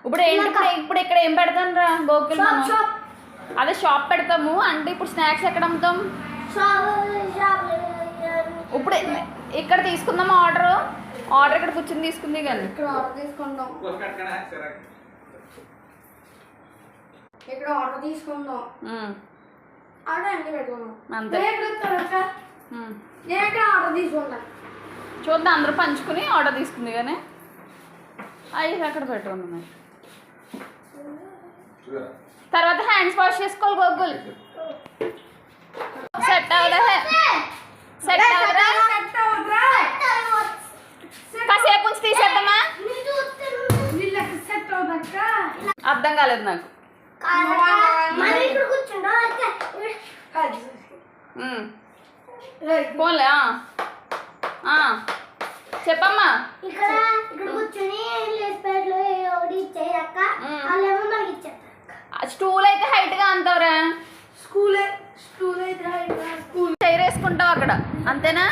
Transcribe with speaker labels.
Speaker 1: ఇప్పుడు ఏంటి ఇప్పుడు ఇక్కడ ఏం పెడతాను రా గోకుల్ మనం అదే షాప్ పెడతాము అంటే ఇప్పుడు స్నాక్స్ ఎక్కడ అమ్ముతాం ఇప్పుడు ఇక్కడ తీసుకుందాం ఆర్డర్ ఇక్కడ కూర్చొని తీసుకుంది కానీ
Speaker 2: ఇక్కడ ఆర్డర్ తీసుకుందాం ఆర్డర్ అన్ని పెట్టుకుందాం
Speaker 1: అంతే
Speaker 2: నేను ఆర్డర్ తీసుకుంటాను
Speaker 1: చూద్దాం అందరూ పంచుకుని ఆర్డర్ తీసుకుంది కానీ అవి అక్కడ పెట్టుకున్నాం తర్వాత హ్యాండ్స్ వాష్ చేసుకోవాలి గోగుల్ సెట్ అవుదా కాసేపు ఉంచి తీసేద్దామా అర్థం కాలేదు నాకు పోన్లే చెప్పమ్మా స్టూల్ అయితే హైట్ గా అంతవరా
Speaker 2: స్టూల్ అయితే
Speaker 1: చైర్ వేసుకుంటావు అక్కడ అంతేనా